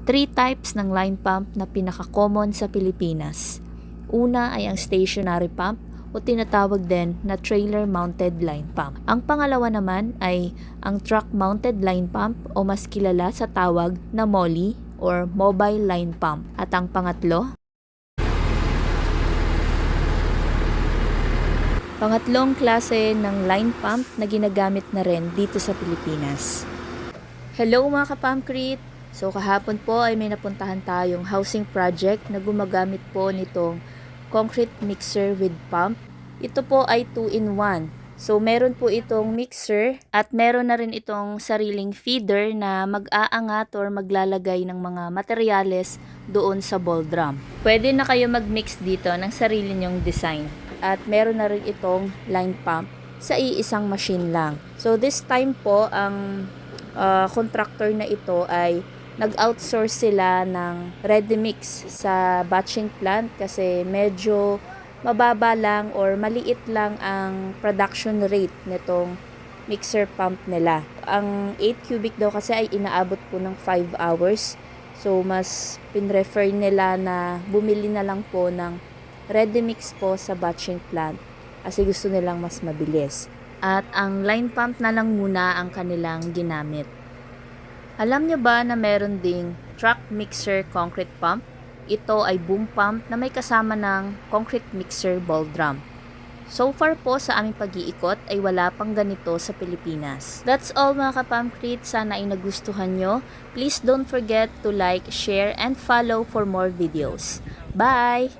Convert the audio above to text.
Three types ng line pump na pinaka-common sa Pilipinas. Una ay ang stationary pump o tinatawag din na trailer-mounted line pump. Ang pangalawa naman ay ang truck-mounted line pump o mas kilala sa tawag na MOLLE or mobile line pump. At ang pangatlong klase ng line pump na ginagamit na rin dito sa Pilipinas. Hello mga ka-pumpcrete! So kahapon po ay may napuntahan tayong housing project na gumagamit po nitong concrete mixer with pump. Ito po ay 2-in-1. So meron po itong mixer at meron na rin itong sariling feeder na mag-aangat or maglalagay ng mga materyales doon sa ball drum. Pwede na kayo mag-mix dito ng sarili nyong design. At meron na rin itong line pump sa iisang machine lang. So this time po ang contractor na ito ay nag-outsource sila ng ready mix sa batching plant kasi medyo mababa lang or maliit lang ang production rate nitong mixer pump nila. Ang 8 cubic daw kasi ay inaabot po ng 5 hours. So mas pinrefer nila na bumili na lang po ng ready mix po sa batching plant kasi gusto nilang mas mabilis. At ang line pump na lang muna ang kanilang ginamit. Alam nyo ba na meron ding truck mixer concrete pump? Ito ay boom pump na may kasama ng concrete mixer ball drum. So far po sa aming pag-iikot ay wala pang ganito sa Pilipinas. That's all mga ka-pumpcrete. Sana ay nagustuhan nyo. Please don't forget to like, share, and follow for more videos. Bye!